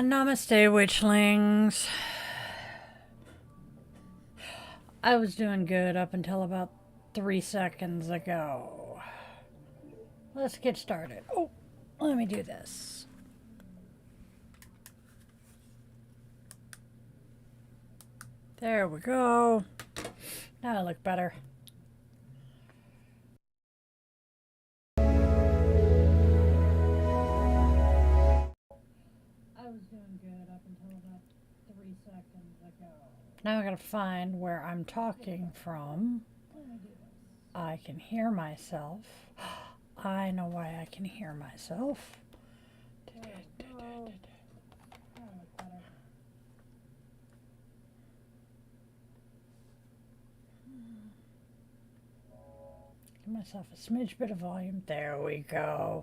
Namaste, witchlings. I was doing good up until about 3 seconds ago. Let's get started. Oh, let me do this. There we go. Now I look better. Now I gotta find where I'm talking from. I can hear myself. I know why I can hear myself. Give myself a smidge bit of volume. There we go.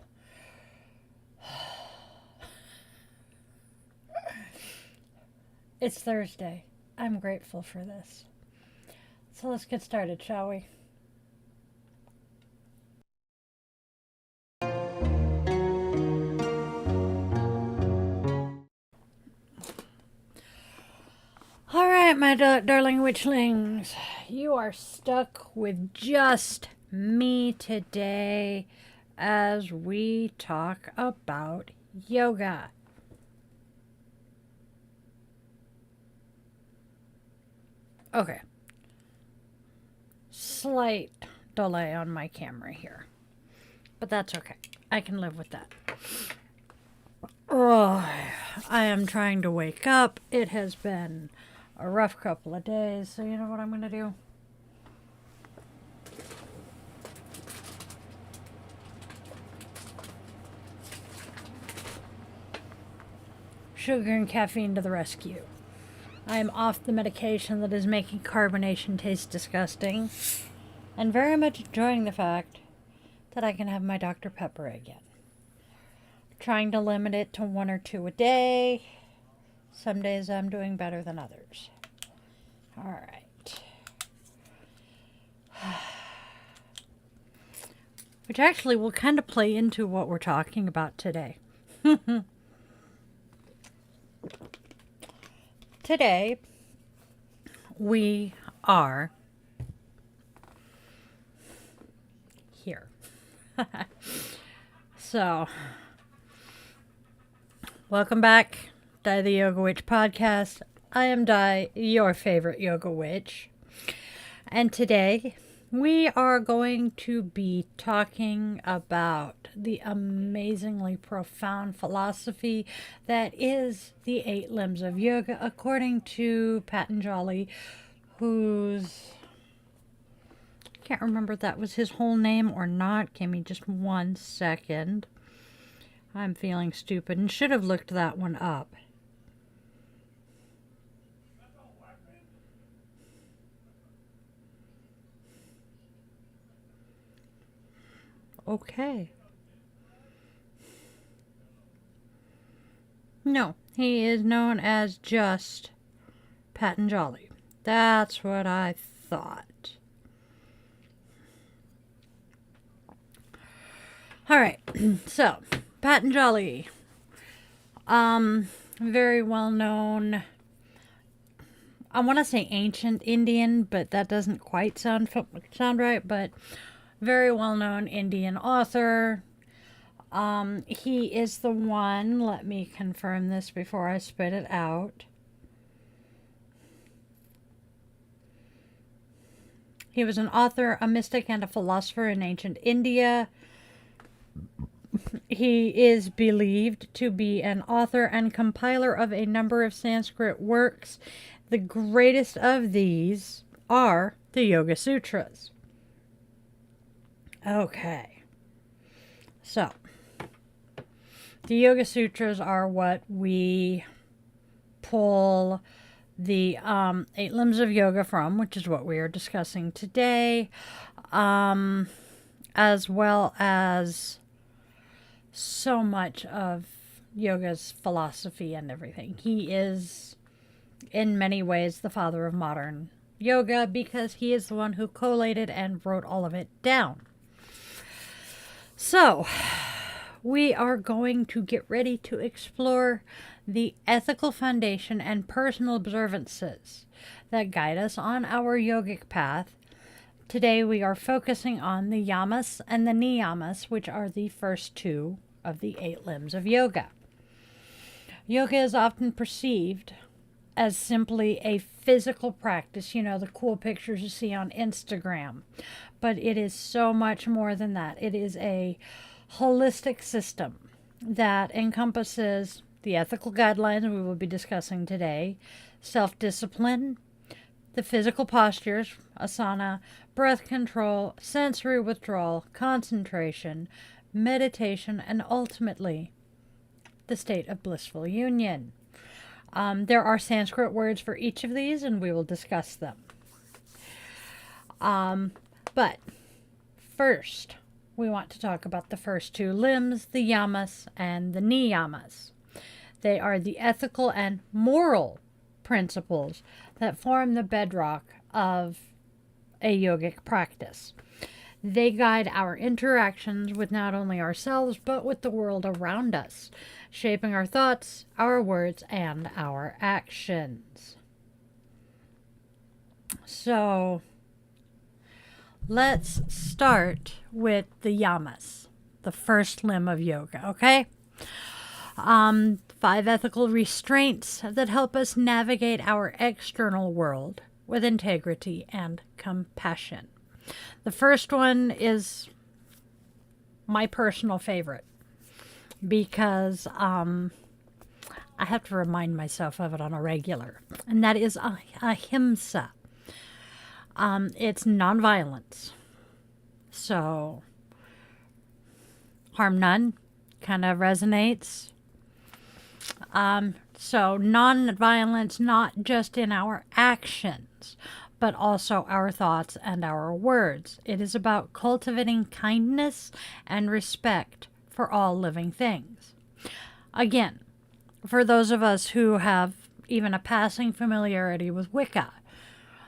It's Thursday. I'm grateful for this. So let's get started, shall we? All right, my darling witchlings. You are stuck with just me today as we talk about yoga. Okay. Slight delay on my camera here. But that's okay. I can live with that. Oh, I am trying to wake up. It has been a rough couple of days. So you know what I'm going to do? Sugar and caffeine to the rescue. I am off the medication that is making carbonation taste disgusting, and very much enjoying the fact that I can have my Dr. Pepper again. Trying to limit it to 1 or 2 a day. Some days I'm doing better than others. All right. Which actually will kind of play into what we're talking about today. Today, we are here. So, welcome back, Di the Yoga Witch podcast. I am Di, your favorite yoga witch. And today, we are going to be talking about the amazingly profound philosophy that is the 8 limbs of yoga, according to Patanjali, whose, I can't remember if that was his whole name or not. Give me just 1 second. I'm feeling stupid and should have looked that one up. Okay. No, he is known as just Patanjali. That's what I thought. All right. So, Patanjali, very well known. I want to say ancient Indian, but that doesn't quite sound right. But very well known Indian author. He is the one. Let me confirm this before I spit it out. He was an author, a mystic, and a philosopher in ancient India. He is believed to be an author and compiler of a number of Sanskrit works. The greatest of these are the Yoga Sutras. Okay. So, the Yoga Sutras are what we pull the 8 limbs of yoga from, which is what we are discussing today, as well as so much of yoga's philosophy and everything. He is, in many ways, the father of modern yoga because he is the one who collated and wrote all of it down. So, we are going to get ready to explore the ethical foundation and personal observances that guide us on our yogic path. Today we are focusing on the Yamas and the Niyamas, which are the first 2 of the 8 limbs of yoga. Yoga is often perceived as simply a physical practice, the cool pictures you see on Instagram. But it is so much more than that. It is a holistic system that encompasses the ethical guidelines we will be discussing today, self-discipline, the physical postures, asana, breath control, sensory withdrawal, concentration, meditation, and ultimately the state of blissful union. There are Sanskrit words for each of these, and we will discuss them. But first, we want to talk about the first 2 limbs, the Yamas and the Niyamas. They are the ethical and moral principles that form the bedrock of a yogic practice. They guide our interactions with not only ourselves, but with the world around us, shaping our thoughts, our words, and our actions. So, let's start with the Yamas, the first limb of yoga, okay? 5 ethical restraints that help us navigate our external world with integrity and compassion. The first one is my personal favorite because I have to remind myself of it on a regular, and that is ahimsa. It's nonviolence. So, harm none kind of resonates. So nonviolence, not just in our actions, but also our thoughts and our words. It is about cultivating kindness and respect for all living things. Again, for those of us who have even a passing familiarity with Wicca,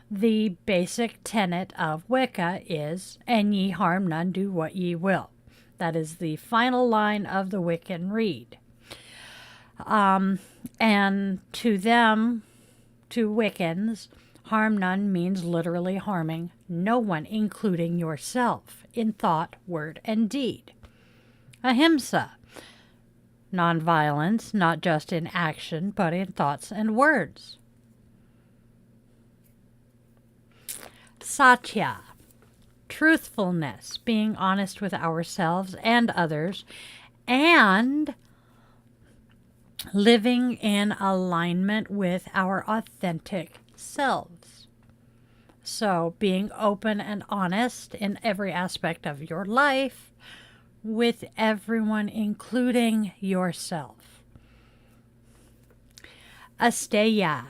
the basic tenet of Wicca is, "And ye harm none, do what ye will." That is the final line of the Wiccan Rede. And to them, to Wiccans, harm none means literally harming no one, including yourself, in thought, word, and deed. Ahimsa, nonviolence, not just in action, but in thoughts and words. Satya, truthfulness, being honest with ourselves and others, and living in alignment with our authentic selves. So being open and honest in every aspect of your life with everyone, including yourself. Asteya,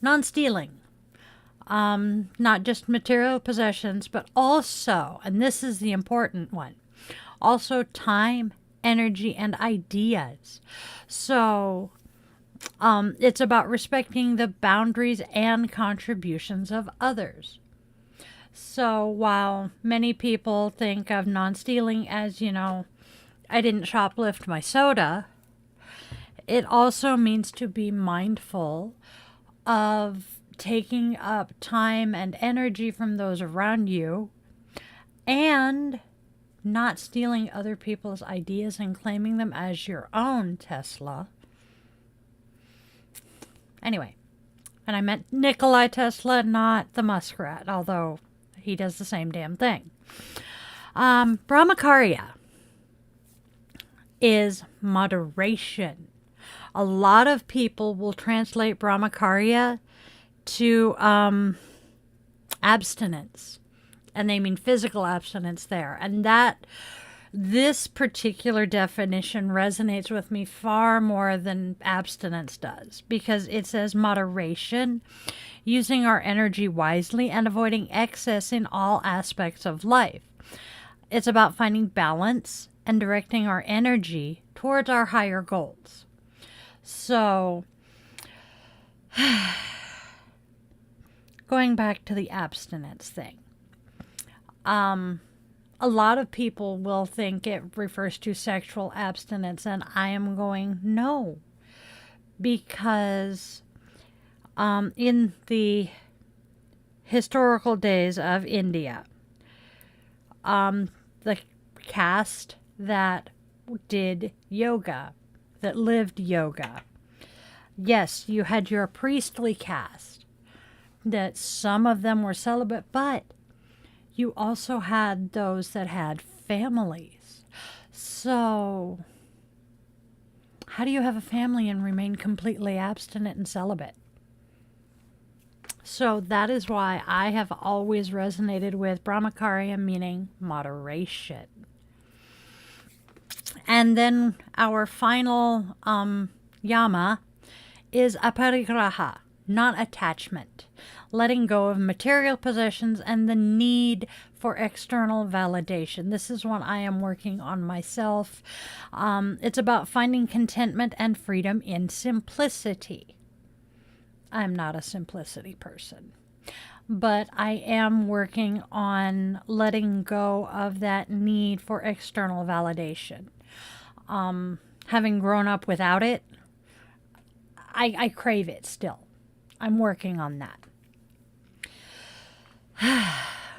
non-stealing. Not just material possessions, but also, and this is the important one, also time, energy, and ideas. So it's about respecting the boundaries and contributions of others. So while many people think of non-stealing as, I didn't shoplift my soda, it also means to be mindful of taking up time and energy from those around you and not stealing other people's ideas and claiming them as your own, Tesla. Anyway, and I meant Nikolai Tesla, not the muskrat, although he does the same damn thing. Brahmacharya is moderation. A lot of people will translate Brahmacharya to abstinence, and they mean physical abstinence there. And this particular definition resonates with me far more than abstinence does, because it says moderation, using our energy wisely and avoiding excess in all aspects of life. It's about finding balance and directing our energy towards our higher goals. So, going back to the abstinence thing, a lot of people will think it refers to sexual abstinence, and I am going, no, because in the historical days of India, the caste that did yoga, that lived yoga, yes, you had your priestly caste, that some of them were celibate, but you also had those that had families. So how do you have a family and remain completely abstinent and celibate? So that is why I have always resonated with Brahmacharya, meaning moderation. And then our final yama is aparigraha, non-attachment, letting go of material possessions and the need for external validation. This is one I am working on myself. It's about finding contentment and freedom in simplicity. I'm not a simplicity person, but I am working on letting go of that need for external validation. Having grown up without it, I crave it still. I'm working on that.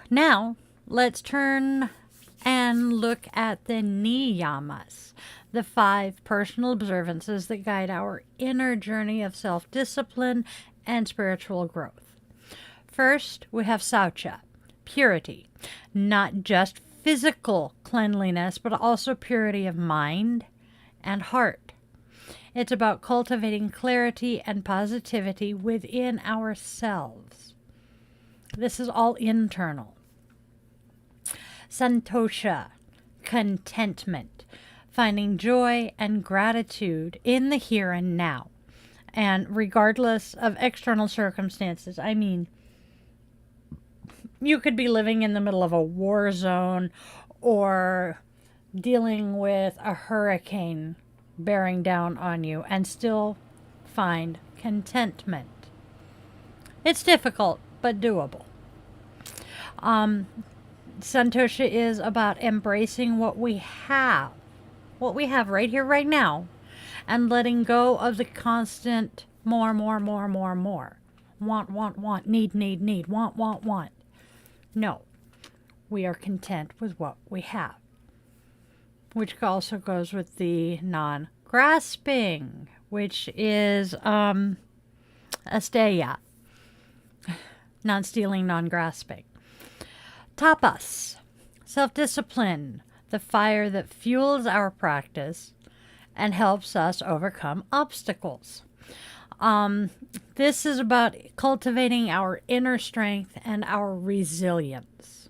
Now, let's turn and look at the Niyamas, the 5 personal observances that guide our inner journey of self-discipline and spiritual growth. First, we have Saucha, purity, not just physical cleanliness, but also purity of mind and heart. It's about cultivating clarity and positivity within ourselves. This is all internal. Santosha, contentment, finding joy and gratitude in the here and now, and regardless of external circumstances. I mean, you could be living in the middle of a war zone or dealing with a hurricane bearing down on you and still find contentment. It's difficult, but doable. Santosha is about embracing what we have right here, right now, and letting go of the constant more. Want, need, want. No, we are content with what we have, which also goes with the non-grasping, which is asteya, non-stealing, non-grasping. Tapas, Self-discipline, the fire that fuels our practice and helps us overcome obstacles. This is about cultivating our inner strength and our resilience.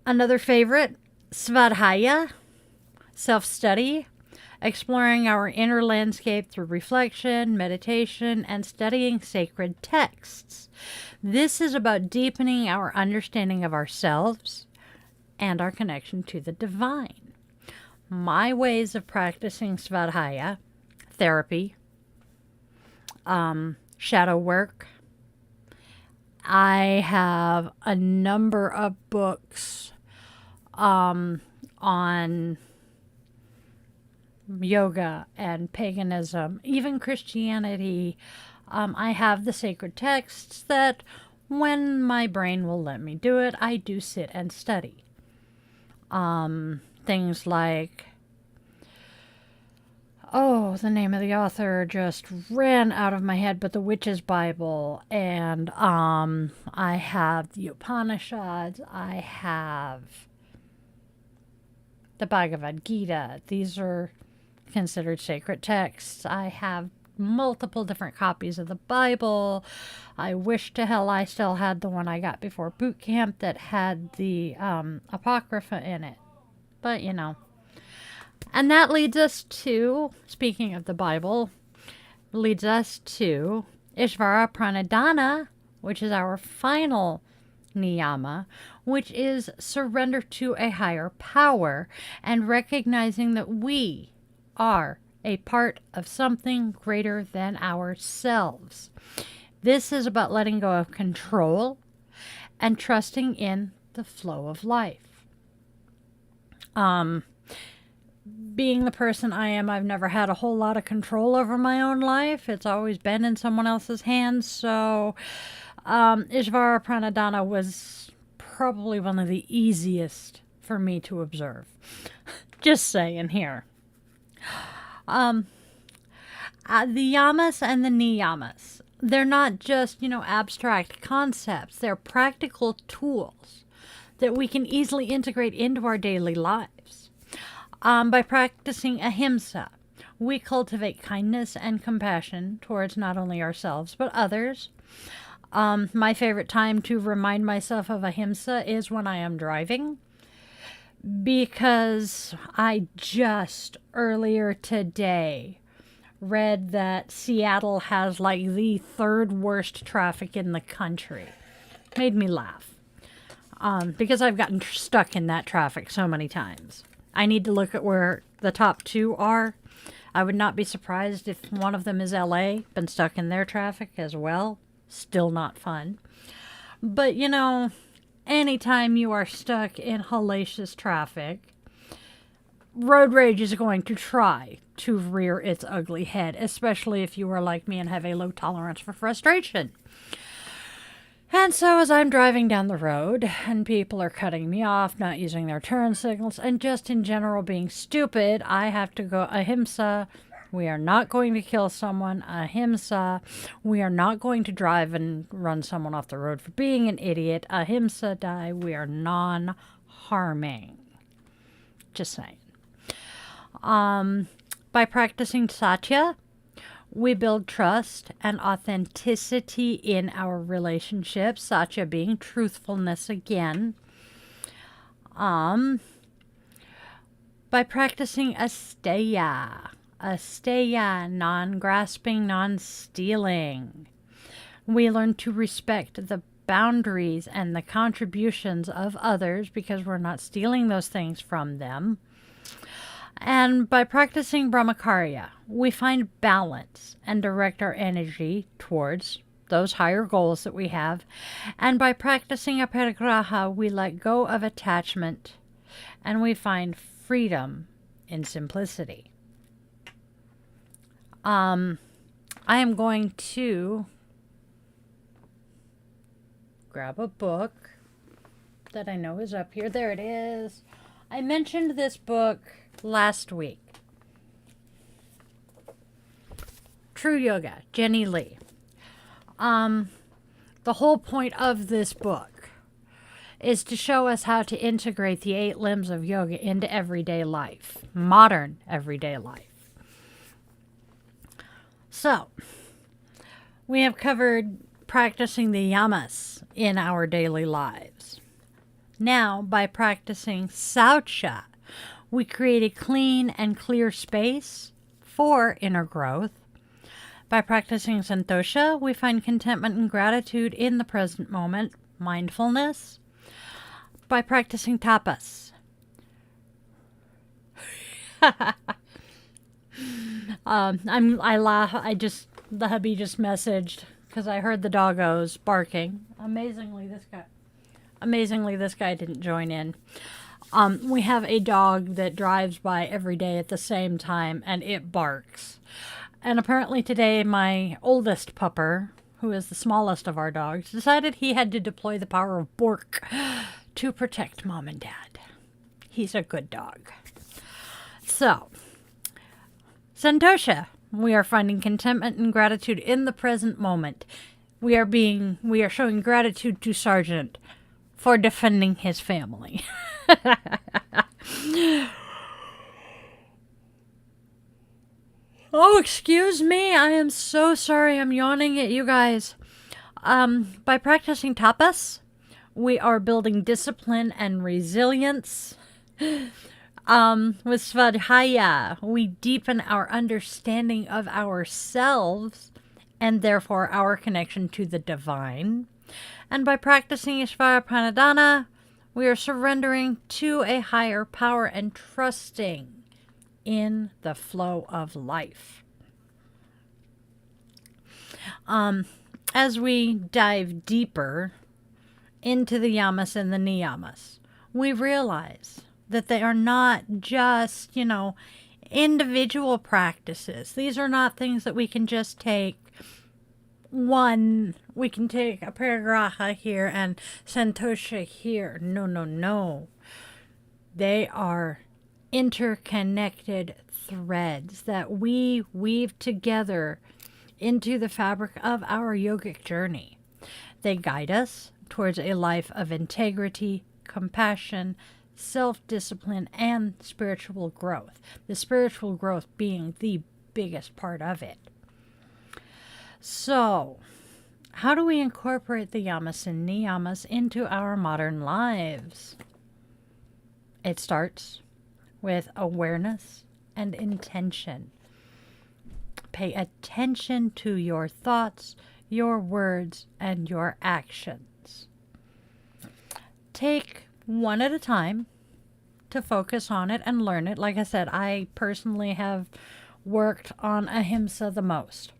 Another favorite, Svadhyaya, self-study, exploring our inner landscape through reflection, meditation, and studying sacred texts. This is about deepening our understanding of ourselves and our connection to the divine. My ways of practicing Svadhyaya, therapy, shadow work. I have a number of books on yoga and paganism, even Christianity. I have the sacred texts that, when my brain will let me do it, I do sit and study. Things like, the name of the author just ran out of my head, but the Witch's Bible, and I have the Upanishads, I have the Bhagavad Gita. These are considered sacred texts. I have multiple different copies of the Bible. I wish to hell I still had the one I got before boot camp that had the Apocrypha in it. But, And that leads us to, speaking of the Bible, leads us to Ishvara Pranadhana, which is our final niyama, which is surrender to a higher power and recognizing that we are a part of something greater than ourselves. This is about letting go of control and trusting in the flow of life. Being the person I am, I've never had a whole lot of control over my own life. It's always been in someone else's hands. So Ishvara Pranadhana was probably one of the easiest for me to observe. Just saying here. The Yamas and the Niyamas, they're not just, abstract concepts. They're practical tools that we can easily integrate into our daily lives. By practicing ahimsa, we cultivate kindness and compassion towards not only ourselves, but others. My favorite time to remind myself of ahimsa is when I am driving, because I just earlier today read that Seattle has like the third worst traffic in the country. Made me laugh. Because I've gotten stuck in that traffic so many times. I need to look at where the top two are. I would not be surprised if one of them is LA, been stuck in their traffic as well. Still not fun. But, anytime you are stuck in hellacious traffic, road rage is going to try to rear its ugly head, especially if you are like me and have a low tolerance for frustration. And so as I'm driving down the road and people are cutting me off, not using their turn signals, and just in general being stupid, I have to go ahimsa. We are not going to kill someone. Ahimsa. We are not going to drive and run someone off the road for being an idiot. Ahimsa die. We are non-harming. Just saying. By practicing satya, we build trust and authenticity in our relationships, satya being truthfulness again. By practicing asteya, non-grasping, non-stealing, we learn to respect the boundaries and the contributions of others because we're not stealing those things from them. And by practicing brahmacharya, we find balance and direct our energy towards those higher goals that we have. And by practicing aparigraha, we let go of attachment and we find freedom in simplicity. I am going to grab a book that I know is up here. There it is. I mentioned this book last week. True Yoga, Jenny Lee. The whole point of this book is to show us how to integrate the 8 limbs of yoga into everyday life, modern everyday life. So, we have covered practicing the yamas in our daily lives. Now, by practicing saucha, we create a clean and clear space for inner growth. By practicing santosha, we find contentment and gratitude in the present moment, mindfulness. By practicing tapas, I laugh. The hubby just messaged because I heard the doggos barking. Amazingly, this guy didn't join in. We have a dog that drives by every day at the same time, and it barks. And apparently today, my oldest pupper, who is the smallest of our dogs, decided he had to deploy the power of Bork to protect Mom and Dad. He's a good dog. So, Santosha, we are finding contentment and gratitude in the present moment. We are showing gratitude to Sergeant for defending his family. Oh, excuse me. I am so sorry. I'm yawning at you guys. By practicing tapas, we are building discipline and resilience. With Svadhyaya, we deepen our understanding of ourselves and therefore our connection to the divine. And by practicing Ishvara Pranadhana, we are surrendering to a higher power and trusting in the flow of life. As we dive deeper into the Yamas and the Niyamas, we realize that they are not just, individual practices. These are not things that we can just take we can take a parigraha here and santosha here. No. They are interconnected threads that we weave together into the fabric of our yogic journey. They guide us towards a life of integrity, compassion, self-discipline, and spiritual growth. The spiritual growth being the biggest part of it. So, how do we incorporate the Yamas and Niyamas into our modern lives? It starts with awareness and intention. Pay attention to your thoughts, your words, and your actions. Take one at a time to focus on it and learn it. Like I said, I personally have worked on ahimsa the most.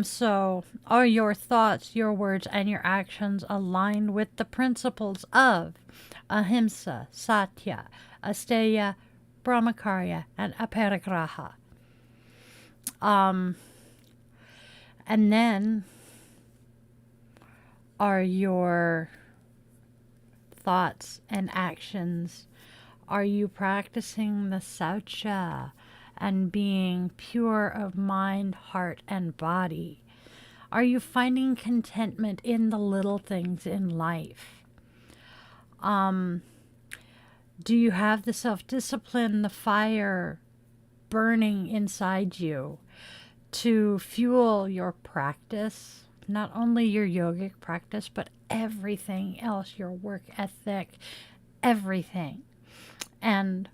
So are your thoughts, your words, and your actions aligned with the principles of ahimsa, satya, asteya, brahmacharya, and aparigraha? And then are your thoughts and actions, are you practicing the saucha and being pure of mind, heart, and body? Are you finding contentment in the little things in life? Do you have the self-discipline, the fire burning inside you to fuel your practice? Not only your yogic practice, but everything else, your work ethic, everything. And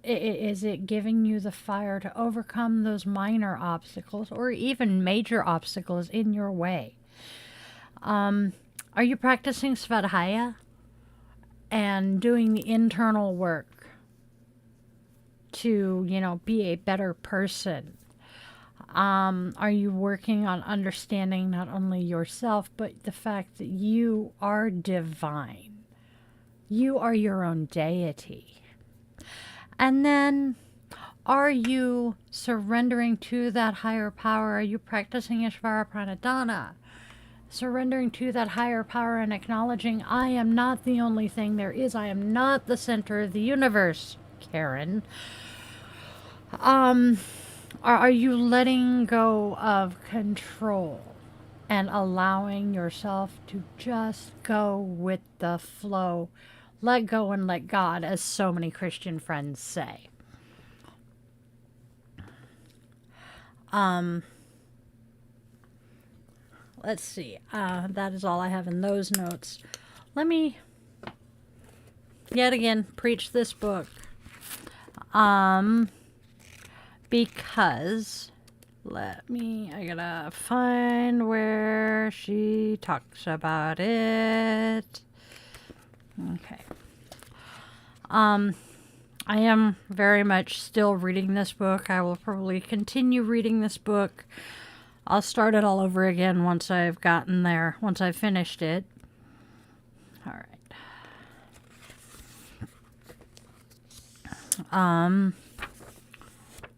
is it giving you the fire to overcome those minor obstacles or even major obstacles in your way? Are you practicing Svadhyaya and doing the internal work to, be a better person? Are you working on understanding not only yourself, but the fact that you are divine? You are your own deity. And then, are you surrendering to that higher power? Are you practicing Ishvara Pranadhana? Surrendering to that higher power and acknowledging, I am not the only thing there is. I am not the center of the universe, Karen. Are you letting go of control and allowing yourself to just go with the flow. Let go and let God, as so many Christian friends say. Let's see. That is all I have in those notes. Let me, yet again, preach this book. Because, I gotta find where she talks about it. Okay. I am very much still reading this book. I will probably continue reading this book. I'll start it all over again once I've gotten there, once I've finished it. All right.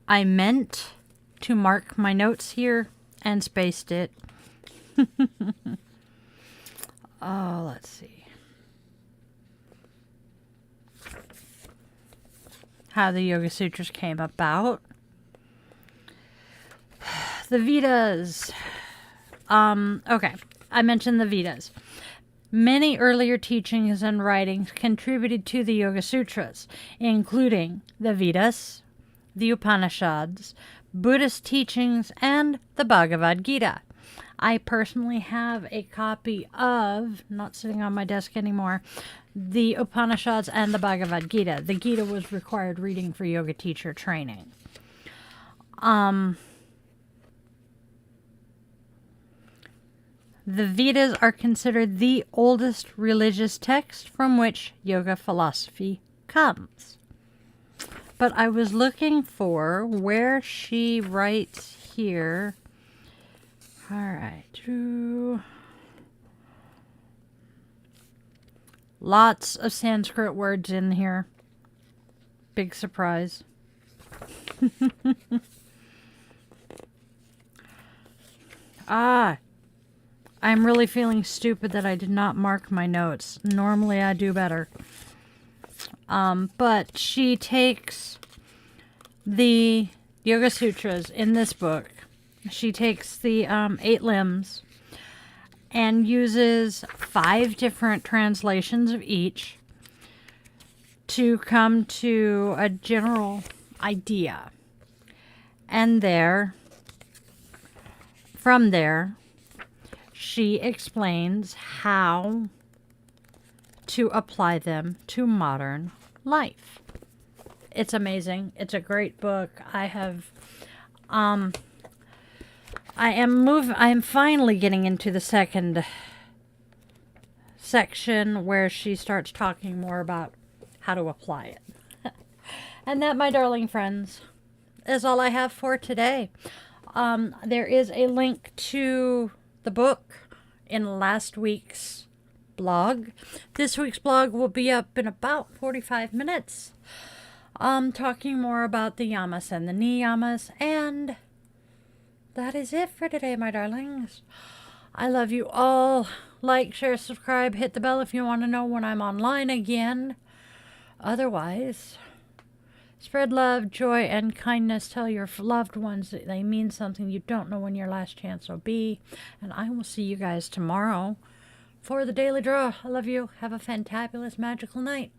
I meant to mark my notes here and spaced it. Oh, let's see. How the Yoga Sutras came about. The Vedas. Okay, I mentioned the Vedas. Many earlier teachings and writings contributed to the Yoga Sutras, including the Vedas, the Upanishads, Buddhist teachings, and the Bhagavad Gita. I personally have a copy of, not sitting on my desk anymore, the Upanishads and the Bhagavad Gita. The Gita was required reading for yoga teacher training. The Vedas are considered the oldest religious text from which yoga philosophy comes. But I was looking for where she writes here. All right. Lots of Sanskrit words in here. Big surprise. I'm really feeling stupid that I did not mark my notes. Normally I do better. But she takes the Yoga Sutras in this book. She takes the 8 limbs and uses 5 different translations of each to come to a general idea. And from there, she explains how to apply them to modern life. It's amazing. It's a great book. I am finally getting into the second section where she starts talking more about how to apply it. And that, my darling friends, is all I have for today. There is a link to the book in last week's blog. This week's blog will be up in about 45 minutes. Talking more about the Yamas and the Niyamas, and that is it for today, my darlings. I love you all. Like, share, subscribe, hit the bell if you want to know when I'm online again. Otherwise, spread love, joy, and kindness. Tell your loved ones that they mean something. You don't know when your last chance will be. And I will see you guys tomorrow for the Daily Draw. I love you. Have a fantabulous, magical night.